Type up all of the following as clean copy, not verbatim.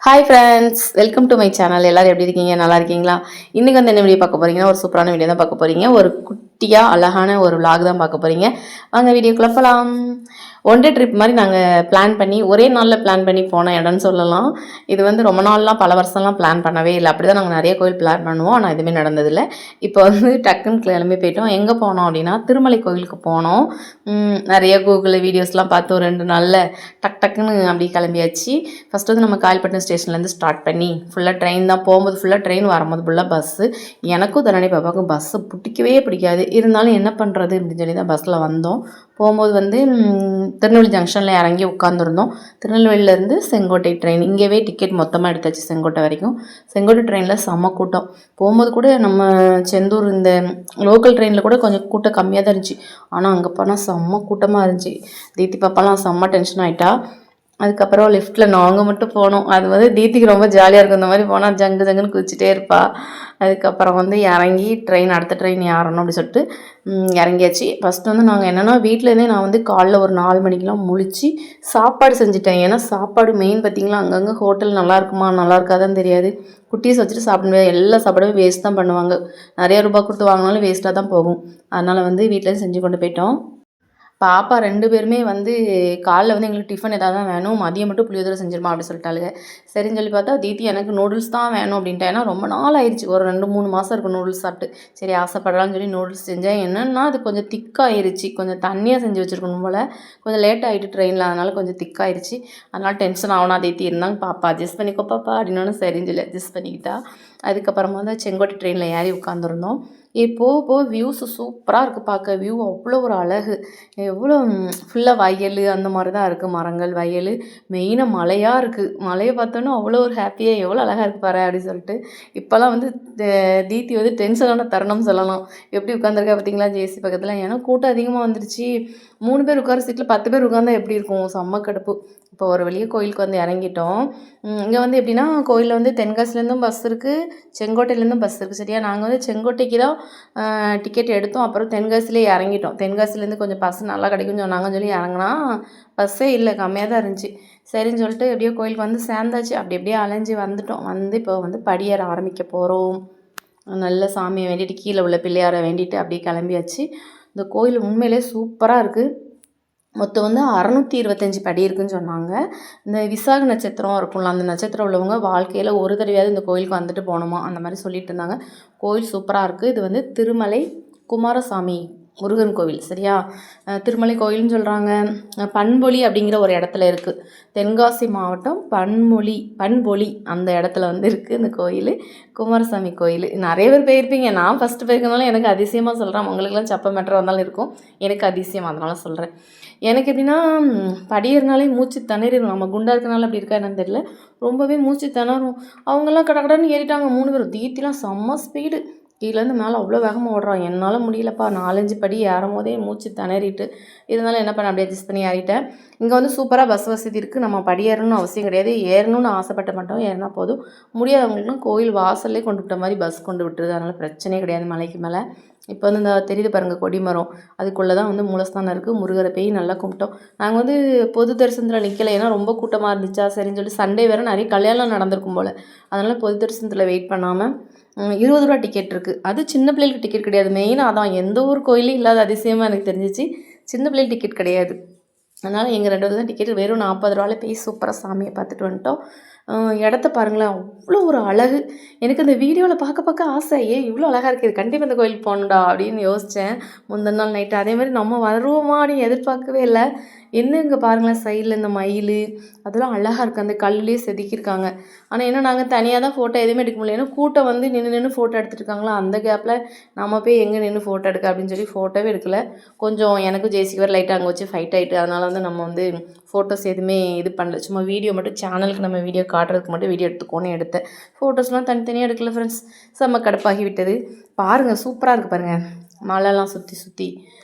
Hi friends, welcome to my channel. எல்லோரும் எப்படி இருக்கீங்க? நல்லா இருக்கீங்களா? இன்றைக்கி வந்து என்ன வீடியோ பார்க்க போகிறீங்கன்னா, ஒரு சூப்பரான வீடியோ தான் பார்க்க போகிறீங்க. ஒரு குட்டியாக அழகான ஒரு விலாக் தான் பார்க்க போகிறீங்க. வாங்க வீடியோக்குள்ளே போகலாம். ஒன் டே ட்ரிப் மாதிரி நாங்கள் பிளான் பண்ணி ஒரே நாளில் பிளான் பண்ணி போன இடம்னு சொல்லலாம். இது வந்து ரொம்ப நாள்லாம் பல வருஷம்லாம் பிளான் பண்ணவே இல்லை. அப்படி தான் நாங்கள் நிறைய கோயில் பிளான் பண்ணுவோம். ஆனால் எதுவுமே நடந்ததில்லை. இப்போ வந்து டக்குன்னு கிளம்பி போயிட்டோம். எங்கே போனோம் அப்படின்னா, திருமலை கோயிலுக்கு போனோம். நிறைய கூகுளில் வீடியோஸ்லாம் பார்த்து ஒரு 2 நாளில் டக்குன்னு அப்படி கிளம்பியாச்சு. ஃபஸ்ட்டு வந்து நம்ம காயல்பட்டினம் ஸ்டேஷன்லேருந்து ஸ்டார்ட் பண்ணி ஃபுல்லாக ட்ரெயின் தான். போகும்போது ஃபுல்லாக ட்ரெயின், வரும்போது ஃபுல்லாக பஸ்ஸு. எனக்கும் தரணி பாப்பாவுக்கும் பஸ்ஸு பிடிக்கவே பிடிக்காது. இருந்தாலும் என்ன பண்ணுறது அப்படின்னு சொல்லி தான் பஸ்ஸில் வந்தோம். போகும்போது வந்து திருநெல்வேலி ஜங்ஷனில் இறங்கி உட்காந்துருந்தோம். திருநெல்வேலியிலேருந்து செங்கோட்டை ட்ரெயின், இங்கேவே டிக்கெட் மொத்தமாக எடுத்தாச்சு செங்கோட்டை வரைக்கும். செங்கோட்டை ட்ரெயினில் செம்ம கூட்டம். போகும்போது கூட நம்ம செந்தூர் இந்த லோக்கல் ட்ரெயினில் கூட கொஞ்சம் கூட்டம் கம்மியாக தான் இருந்துச்சு. ஆனால் அங்கே போனால் செம்ம கூட்டமாக இருந்துச்சு. தீத்தி பாப்பாலாம் செம்ம டென்ஷன் ஆகிட்டா. அதுக்கப்புறம் லிஃப்ட்டில் நாங்கள் மட்டும் போனோம். அது வந்து தீத்திக்கு ரொம்ப ஜாலியாக இருக்கும். இந்த மாதிரி போனால் ஜங்கு ஜங்குன்னு குதிச்சிட்டே இருப்பாள். அதுக்கப்புறம் வந்து இறங்கி அடுத்த ட்ரெயின் ஏறணும் அப்படி சொல்லிட்டு இறங்கியாச்சு. ஃபஸ்ட்டு வந்து நாங்கள் என்னென்னா, வீட்டிலேருந்தே நான் வந்து காலைல ஒரு 4 மணிக்கெலாம் முழிச்சு சாப்பாடு செஞ்சுட்டேன். ஏன்னா சாப்பாடு மெயின் பார்த்திங்களா, அங்கங்கே ஹோட்டல் நல்லா இருக்குமா நல்லா இருக்காதான்னு தெரியாது. குட்டீஸ் வச்சுட்டு சாப்பிட முடியாது. எல்லா சாப்பாடுமே வேஸ்ட் தான் பண்ணுவாங்க. நிறையா ரூபாய் கொடுத்து வாங்கினாலும் வேஸ்ட்டாக தான் போகும். அதனால் வந்து வீட்டிலேருந்து செஞ்சு கொண்டு போயிட்டோம். பாப்பா 2 பேருமே வந்து காலைல வந்து எங்களுக்கு டிஃபன் ஏதாவது தான் வேணும், மதியம் மட்டும் புளியோதரை செஞ்சிருமா அப்படி சொல்லிட்டாளுங்க. சரின்னு சொல்லி பார்த்தா தீத்தி எனக்கு நூடுல்ஸ் தான் வேணும் அப்படின்ட்டா. ஏன்னா ரொம்ப நாள் ஆயிடுச்சு, ஒரு 2-3 மாதம் இருக்கும் நூடுல்ஸ் சாப்பிட்டு. சரி ஆசைப்படலான்னு சொல்லி நூடுல்ஸ் செஞ்சேன். என்னென்னா அது கொஞ்சம் திக்காயிருச்சு, கொஞ்சம் தண்ணியாக செஞ்சு வச்சுருக்கணும் போல். கொஞ்சம் லேட் ஆகிட்டு ட்ரெயினில், அதனால் கொஞ்சம் திக்காயிருச்சு. அதனால் டென்ஷன் ஆகணும். தீத்தி இருந்தாங்க, பாப்பா அட்ஜஸ்ட் பண்ணிக்கோ பாப்பா அப்படின்னோன்னு சரின்னு சொல்லி அட்ஜஸ்ட் பண்ணிக்கிட்டா. அதுக்கப்புறமா தான் செங்கோட்டை ட்ரெயினில் ஏறி உட்காந்துருந்தோம். போக போக வியூஸு சூப்பராக இருக்குது பார்க்க. வியூ அவ்வளோ ஒரு அழகு. எவ்வளோ ஃபுல்லாக வயல் அந்த மாதிரி தான் இருக்குது, மரங்கள், வயல். மெயினாக மலையாக இருக்குது. மலையை பார்த்தோன்னா அவ்வளோ ஒரு ஹாப்பியாக, எவ்வளோ அழகாக இருக்குது பாரு அப்படின்னு சொல்லிட்டு. இப்போல்லாம் வந்து தீத்தி வந்து டென்ஷனான தருணம் சொல்லலாம். எப்படி உட்காந்துருக்கா பார்த்தீங்களா ஜேசி பக்கத்தில். ஏன்னா கூட்டம் அதிகமாக வந்துருச்சு. 3 பேர் உட்கார சீட்டில் 10 பேர் உட்காந்தா எப்படி இருக்கும்? செம்ம கடுப்பு. இப்போ ஒரு வெளியே கோயிலுக்கு வந்து இறங்கிட்டோம். இங்கே வந்து எப்படின்னா, கோயிலில் வந்து தென்காசிலேருந்தும் பஸ் இருக்குது, செங்கோட்டையிலேருந்தும் பஸ் இருக்குது. சரியா, நாங்கள் வந்து செங்கோட்டைக்கு தான் டிக்கெட் எடுத்தோம். அப்புறம் தென்காசிலேயே இறங்கிட்டோம். தென்காசிலேருந்து கொஞ்சம் பஸ் நல்லா கிடைக்கும்னு சொன்னாங்கன்னு சொல்லி இறங்கினா பஸ்ஸே இல்லை, கம்மியாக தான் இருந்துச்சு. சரின்னு சொல்லிட்டு எப்படியோ கோயிலுக்கு வந்து சேர்ந்தாச்சு. அப்படி எப்படியே அலைஞ்சி வந்துட்டோம். வந்து இப்போ வந்து படியேற ஆரம்பிக்க போகிறோம். நல்ல சாமியை வேண்டிட்டு, கீழே உள்ள பிள்ளையாரை வேண்டிட்டு அப்படியே கிளம்பியாச்சு. இந்த கோயில் உண்மையிலே சூப்பராக இருக்குது. மொத்தம் வந்து 625 படி இருக்குதுன்னு சொன்னாங்க. இந்த விசாக நட்சத்திரம் இருக்கும்ல, அந்த நட்சத்திரம் உள்ளவங்க வாழ்க்கையில் ஒரு தடவையாவது இந்த கோயிலுக்கு வந்துட்டு போகணுமா, அந்த மாதிரி சொல்லிட்டு இருந்தாங்க. கோயில் சூப்பராக இருக்குது. இது வந்து திருமலை குமாரசாமி முருகன் கோவில். சரியா, திருமலை கோயில்னு சொல்கிறாங்க. பண்பொழி அப்படிங்கிற ஒரு இடத்துல இருக்குது. தென்காசி மாவட்டம் பண்பொழி அந்த இடத்துல வந்து இருக்குது இந்த கோயில். குமாரசாமி கோயில் நிறைய பேர் போயிருப்பீங்க. நான் ஃபஸ்ட்டு போயிருக்கனால எனக்கு அதிசயமாக சொல்கிறேன். உங்களுக்கெல்லாம் சப்ப மேட்டர் வந்தாலும் இருக்கும், எனக்கு அதிசயம், அதனால சொல்கிறேன். எனக்கு எப்படின்னா, படியேறினாலே மூச்சு திணறிடும். நம்ம குண்டாக இருக்கனால அப்படி இருக்கா என்னன்னு தெரியல, ரொம்பவே மூச்சு திணறும். அவங்கெல்லாம் கடகடன்னு ஏறிட்டாங்க 3 பேரும். தீத்திலாம் செம்ம ஸ்பீடு, கீழேருந்து மேலே அவ்வளோ வேகமாக ஓடுறான். என்னால் முடியலப்பா, 4-5 படி ஏறும் போதே மூச்சு திணறிட்டு. இருந்தாலும் என்ன பண்ண, அப்படியே அட்ஜஸ்ட் பண்ணி ஏறிட்டேன். இங்கே வந்து சூப்பராக பஸ் வசதி இருக்குது. நம்ம படியேறணும்னு அவசியம் கிடையாது. ஏறணும்னு ஆசைப்பட்ட மாட்டோம், ஏறினா போதும். முடியாதவங்களுக்குலாம் கோயில் வாசல்லே கொண்டு விட்ட மாதிரி பஸ் கொண்டு விட்டுருது. அதனால் பிரச்சனையே கிடையாது மலைக்கு மேலே. இப்போ வந்து இந்த தெரியுது பாருங்கள் கொடிமரம், அதுக்குள்ளே தான் வந்து மூலஸ்தானம் இருக்குது. முருகரை போய் நல்லா கும்பிட்டோம். நாங்கள் வந்து பொது தரிசனத்தில் நிற்கலை, ஏன்னா ரொம்ப கூட்டமாக இருந்துச்சா. சரின்னு சொல்லி சண்டே வேறு நிறைய கல்யாணம் நடந்திருக்கும் போல். அதனால் பொது தரிசனத்தில் வெயிட் பண்ணாமல் 20 ரூபா டிக்கெட் இருக்குது. அது சின்ன பிள்ளைகளுக்கு டிக்கெட் கிடையாது. மெயினாக அதான் எந்த ஒரு கோயிலும் இல்லாத அதிசயமாக எனக்கு தெரிஞ்சிச்சு. சின்ன பிள்ளைகள் டிக்கெட் கிடையாது. அதனால் எங்கள் 2 தான் டிக்கெட். வெறும் 40 ரூபாயில் போய் சூப்பராக சாமியை பார்த்துட்டு வந்துட்டோம். இடத்த பாருங்களேன், அவ்வளோ ஒரு அழகு. எனக்கு அந்த வீடியோவில் பார்க்க ஆசை, இவ்வளோ அழகாக இருக்குது, கண்டிப்பாக இந்த கோயிலுக்கு போகணுண்டா அப்படின்னு யோசித்தேன் முந்தின நாள் நைட்டு. அதேமாதிரி நம்ம வருவோமா அப்படின்னு எதிர்பார்க்கவே இல்லை. என்ன இங்கே பாருங்களேன், சைடில் இந்த மயில் அதெல்லாம் அழகாக இருக்குது. அந்த கல்லுலேயே செதுக்கியிருக்காங்க. ஆனால் என்ன, நாங்கள் தனியாக தான் ஃபோட்டோ எதுவுமே எடுக்க முடியல. ஏன்னா கூட்டம் வந்து நின்று ஃபோட்டோ எடுத்துகிட்டு இருக்காங்களா. அந்த கேப்பில் நம்ம போய் எங்கே நின்று ஃபோட்டோ எடுக்க அப்படின்னு சொல்லி ஃபோட்டோவே எடுக்கலை. கொஞ்சம் எனக்கும் ஜேசிக்கு வேறு லைட்டாக அங்கே வச்சு ஃபைட் ஆகிட்டு, அதனால் வந்து நம்ம வந்து ஃபோட்டோஸ் எதுவுமே இது பண்ணல. சும்மா வீடியோ மட்டும் சேனலுக்கு நம்ம வீடியோ காட்டுறதுக்கு மட்டும் வீடியோ எடுத்துக்கோன்னு எடுத்தேன். ஃபோட்டோஸ்லாம் தனித்தனியாக எடுக்கல ஃப்ரெண்ட்ஸ். செம்ம கடுப்பாகி விட்டது. பாருங்கள் சூப்பராக இருக்குது பாருங்கள், மலைலாம் சுற்றி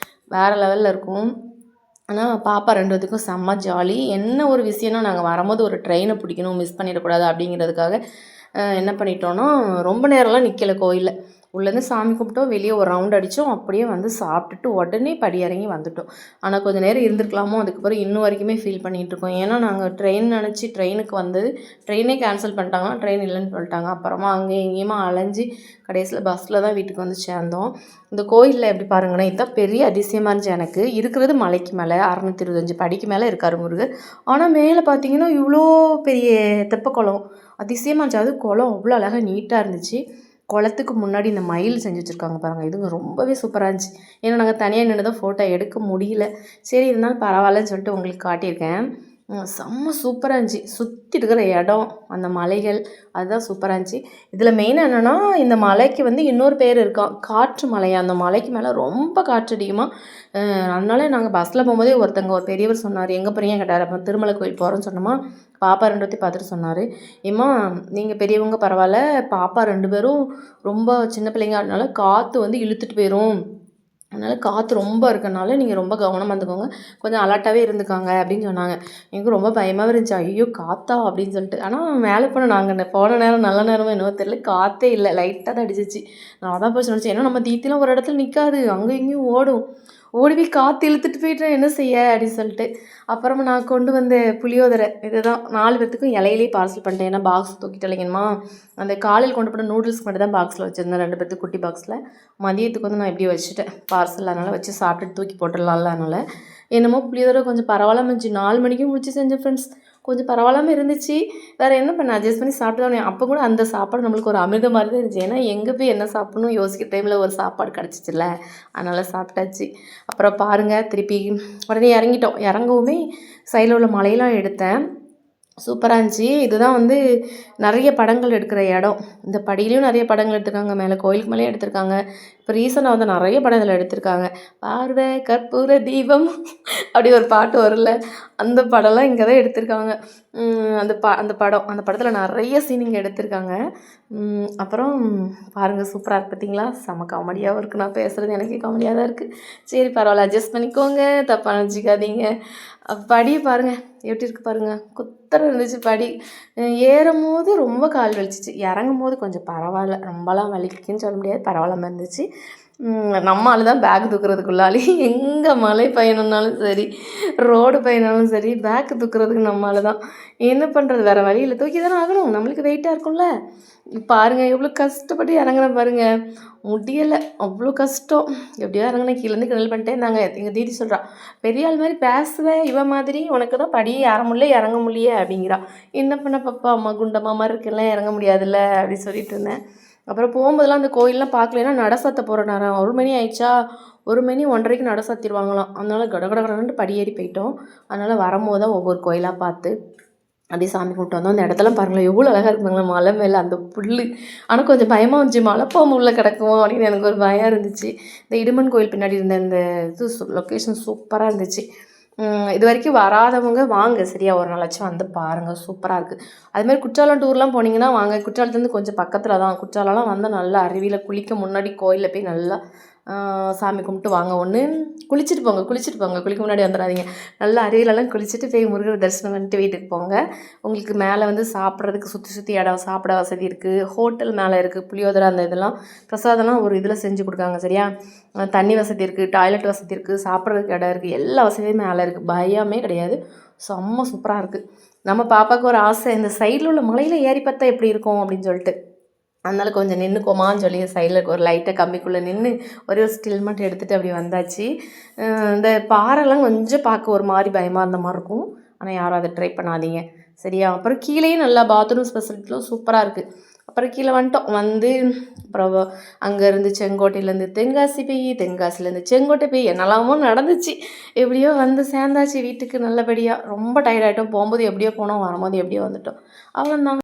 வேறு லெவலில் இருக்கும். ஆனால் பாப்பா 2 பேத்துக்கும் செம்ம ஜாலி. என்ன ஒரு விஷயம்னா, நாங்கள் வரும்போது ஒரு ட்ரெயினை பிடிக்கணும், மிஸ் பண்ணிடக்கூடாது அப்படிங்கிறதுக்காக என்ன பண்ணிட்டோன்னா, ரொம்ப நேரம்லாம் நிற்கலை கோயிலில். உள்ளேருந்து சாமி கும்பிட்டோம், வெளியே ஒரு ரவுண்ட் அடித்தோம், அப்படியே வந்து சாப்பிட்டுட்டு உடனே படி இறங்கி வந்துட்டோம். ஆனால் கொஞ்சம் நேரம் இருந்திருக்கலாமோ, அதுக்கப்புறம் இன்னும் வரைக்குமே ஃபீல் பண்ணிகிட்ருக்கோம். ஏன்னா நாங்கள் ட்ரெயின் நினச்சி ட்ரெயினுக்கு வந்து ட்ரெயினே கேன்சல் பண்ணிட்டாங்கன்னா, ட்ரெயின் இல்லைன்னு சொல்லிட்டாங்க. அப்புறமா அங்கேயும் இங்கேயுமா அலைஞ்சி கடைசியில் பஸ்ஸில் தான் வீட்டுக்கு வந்து சேர்ந்தோம். இந்த கோயிலில் எப்படி பாருங்கன்னா, இதுதான் பெரிய அதிசயமாக இருந்துச்சு எனக்கு. இருக்கிறது மலைக்கு மேலே 625 படிக்கு மேலே இருக்கார் முருகர். ஆனால் மேலே பார்த்தீங்கன்னா இவ்வளோ பெரிய தெப்பக்குளம் அதிசயமாக இருந்துச்சு. அது குளம் அவ்வளோ அழகாக நீட்டாக இருந்துச்சு. குளத்துக்கு முன்னாடி இந்த மயில் செஞ்சு வச்சுருக்காங்க பாருங்கள், இதுங்க ரொம்பவே சூப்பராக இருந்துச்சு. ஏன்னா நாங்கள் தனியாக நின்று தான் ஃபோட்டோ எடுக்க முடியல. சரி இருந்தாலும் பரவாயில்லன்னு சொல்லிட்டு உங்களுக்கு காட்டியிருக்கேன். செம்ம சூப்பராக இருந்துச்சு. சுற்றி இருக்கிற இடம், அந்த மலைகள், அதுதான் சூப்பராக இருந்துச்சு. இதில் மெயினாக என்னென்னா, இந்த மலைக்கு வந்து இன்னொரு பேர் இருக்கான், காற்று மலையா. அந்த மலைக்கு மேலே ரொம்ப காற்று அதிகமாக. அதனால நாங்கள் பஸ்ஸில் போகும்போதே ஒரு பெரியவர் சொன்னார், எங்கே போகிறீங்க கேட்டார். அப்போ திருமலை கோயில் போகிறோன்னு சொன்னோமா, பாப்பா 2 பார்த்துட்டு சொன்னார், ஏம்மா நீங்கள் பெரியவங்க பரவாயில்ல, பாப்பா 2 பேரும் ரொம்ப சின்ன பிள்ளைங்க, அதனால காற்று வந்து இழுத்துட்டு போயிடும், அதனால் காற்று ரொம்ப இருக்கனால நீங்கள் ரொம்ப கவனமாக இருந்துக்கோங்க, கொஞ்சம் அலர்ட்டாகவே இருந்துக்காங்க அப்படின்னு சொன்னாங்க. எனக்கு ரொம்ப பயமாகவே இருந்துச்சு, ஐயோ காற்றா அப்படின்னு சொல்லிட்டு. ஆனால் மேலே நாங்கள் போன நேரம் நல்ல நேரமாக என்னவோ தெரியல, காற்றே இல்லை, லைட்டாக தான் அடிச்சிச்சு. நான் தான் போய் சொன்னேன், ஏன்னா நம்ம தீத்திலாம் ஒரு இடத்துல நிற்காது, அங்கே இங்கேயும் ஓடும், ஓடி போய் காற்று இழுத்துட்டு போயிட்டேன், என்ன செய்ய அப்படின்னு சொல்லிட்டு. அப்புறமா நான் கொண்டு வந்த புளியோதரை இதுதான் 4 பேர்த்துக்கும் இலையிலே பார்சல் பண்ணிட்டேன். ஏன்னா பாக்ஸ் தூக்கிட்டு இல்லைங்கம்மா, அந்த காலையில் கொண்டு போன நூடுல்ஸ்க்கு மட்டும் தான் பாக்ஸில் வச்சுருந்தேன், 2 பேர்த்துக்கு குட்டி பாக்ஸில். மதியத்துக்கு வந்து நான் இப்படி வச்சுட்டேன் பார்சல், அதனால் வச்சு சாப்பிட்டுட்டு தூக்கி போட்டுடலாம்ல. அதனால் என்னமோ புளியோதரை கொஞ்சம் பரவாயில்லாமல் இருந்துச்சு. 4 மணிக்கு முடிச்சு செஞ்சேன் ஃப்ரெண்ட்ஸ், கொஞ்சம் பரவாயில்லாமல் இருந்துச்சு. வேறு என்ன பண்ண, அட்ஜஸ்ட் பண்ணி சாப்பிட்டு தான். அப்போ கூட அந்த சாப்பாடு நம்மளுக்கு ஒரு அமிர்தம் மாதிரி தான் இருந்துச்சு. ஏன்னா எங்கே போய் என்ன சாப்பிட்ணும் யோசிக்கிற டைமில் ஒரு சாப்பாடு கிடச்சிச்சில்ல, அதனால் சாப்பிட்டாச்சு. அப்புறம் பாருங்கள், திருப்பி உடனே இறங்கிட்டோம். இறங்கவுமே சைடில் உள்ள மலையெல்லாம் எடுத்தேன், சூப்பராக இருந்துச்சு. இதுதான் வந்து நிறைய படங்கள் எடுக்கிற இடம். இந்த படியிலையும் நிறைய படங்கள் எடுத்திருக்காங்க, மேலே கோயிலுக்கு மேலேயும் எடுத்திருக்காங்க. இப்போ ரீசெண்டாக வந்து நிறைய படங்கள் எடுத்திருக்காங்க. பார்வை கற்பூர தீபம் அப்படி ஒரு பாட்டு வரும்ல, அந்த படம்லாம் இங்கே தான் எடுத்திருக்காங்க. அந்த படத்தில் நிறைய சீன் இங்கே எடுத்திருக்காங்க. அப்புறம் பாருங்கள், சூப்பராக இருக்குது பார்த்தீங்களா, செம காமெடியாகவும் இருக்குது. நான் பேசுகிறது எனக்கே காமெடியாக தான் இருக்குது. சரி பரவாயில்ல, அட்ஜஸ்ட் பண்ணிக்கோங்க, தப்பாக நினச்சிக்காதீங்க. படியை பாருங்கள் எப்படி இருக்குது பாருங்கள், குத்தர இருந்துச்சு படி. ஏறும் போது ரொம்ப கால் வலிச்சிச்சு, இறங்கும் போது கொஞ்சம் பரவாயில்ல, ரொம்பலாம் வலிக்குன்னு சொல்ல முடியாது, பரவாயில்லாமல் இருந்துச்சு. நம்மளால தான் பேக் தூக்குறதுக்குள்ளாலே எங்கே மலை பயணம்னாலும் சரி, ரோடு பயணம்னாலும் சரி, பேக் தூக்குறதுக்கு நம்மளால தான். என்ன பண்ணுறது, வேறு வழியில் தூக்கி தானே ஆகணும், நம்மளுக்கு வெயிட்டாக இருக்கும்ல. பாருங்கள் எவ்வளோ கஷ்டப்பட்டு இறங்குறேன் பாருங்கள், முடியலை, அவ்வளோ கஷ்டம். எப்படியோ இறங்கினேன், கீழேருந்து கிண்டல் பண்ணிட்டே இருந்தாங்க. எங்கள் தீதி சொல்கிறா, பெரிய ஆள் மாதிரி பேசுவேன், இவன் மாதிரி உனக்கு தான் படியே ஏற முடியல, இறங்க முடியல அப்படிங்கிறா. என்ன பண்ண பாப்பா, அம்மா குண்டம்மா மாதிரி இருக்கலாம், இறங்க முடியாதுல்ல அப்படின்னு சொல்லிட்டு இருந்தேன். அப்புறம் போகும்போதெல்லாம் அந்த கோயிலெலாம் பார்க்கலன்னா நட சாத்த போகிற நேரம் 1 மணி ஆயிடுச்சா, 1 மணி 1:30க்கு நட சாத்திடுவாங்களாம். அதனால கடகடன்னு படியேறி போயிட்டோம். அதனால் வரும்போது தான் ஒவ்வொரு கோயிலாக பார்த்து அப்படியே சாமி கும்பிட்டு வந்தோம். அந்த இடத்துல பாருங்களேன் எவ்வளோ அழகாக இருக்குங்களா, மலை மேலே அந்த புல். ஆனால் கொஞ்சம் பயமாக இருந்துச்சு, மலை பாம்பு உள்ளே கிடக்குமோ அப்படின்னு எனக்கு ஒரு பயம் இருந்துச்சு. இந்த இடுமன் கோயில் பின்னாடி இருந்த இந்த லொக்கேஷன் சூப்பராக இருந்துச்சு. இது வரைக்கும் வராதவங்க வாங்க, சரியா, ஒரு நாளாச்சும் வந்து பாருங்கள், சூப்பராக இருக்குது. அதுமாதிரி குற்றாலம் டூர்லாம் போனீங்கன்னா வாங்க, குற்றாலத்துலேருந்து கொஞ்சம் பக்கத்தில் தான். குற்றாலம்லாம் வந்தால் நல்லா அருவியில் குளிக்க முன்னாடி கோயிலில் போய் நல்லா சாமி கும்பிட்டு வாங்க. ஒன்று குளிச்சுட்டு போங்க, குளிக்க முன்னாடி வந்துடாதீங்க. நல்லா அருவியிலலாம் குளிச்சுட்டு போய் முருகர் தரிசனம் பண்ணிட்டு வீட்டுக்கு போங்க. உங்களுக்கு மேலே வந்து சாப்பிட்றதுக்கு சுற்றி இடம், சாப்பிட வசதி இருக்குது, ஹோட்டல் மேலே இருக்குது, புளியோதரை அந்த இதெல்லாம் பிரசாதம்லாம் ஒரு இதில் செஞ்சு கொடுக்காங்க, சரியா. தண்ணி வசதி இருக்குது, டாய்லெட் வசதி இருக்குது, சாப்பிட்றதுக்கு இடம் இருக்குது, எல்லா வசதியும் மேலே இருக்குது, பயமே கிடையாது. செம்ம சூப்பராக இருக்குது. நம்ம பாப்பாவுக்கு ஒரு ஆசை, இந்த சைடில் உள்ள மலையில் ஏறி பார்த்தா எப்படி இருக்கும் அப்படின்னு சொல்லிட்டு, அதனால கொஞ்சம் நின்றுக்கோமான்னு சொல்லி சைடில் ஒரு லைட்டாக கம்பிக்குள்ளே நின்று ஒரே ஒரு ஸ்டில் மட்டும் எடுத்துகிட்டு அப்படி வந்தாச்சு. இந்த பாறைலாம் கொஞ்சம் பார்க்க ஒரு மாதிரி பயமாக இருந்த மாதிரி இருக்கும், ஆனால் யாரும் அதை ட்ரை பண்ணாதீங்க, சரியா. அப்புறம் கீழேயும் நல்லா பாத்ரூம் ஃபெசிலிட்டிலாம் சூப்பராக இருக்குது. அப்புறம் கீழே வந்துட்டோம். வந்து அப்புறம் அங்கேருந்து செங்கோட்டையிலேருந்து தென்காசி போய், தென்காசிலேருந்து செங்கோட்டை போய் என்னெல்லாமோ நடந்துச்சு. எப்படியோ வந்து சேர்ந்தாச்சு வீட்டுக்கு நல்லபடியாக. ரொம்ப டயர்டாகிட்டோம், போகும்போது எப்படியோ போனோம், வரும்போது எப்படியோ வந்துட்டோம், அவ்வளோதான்.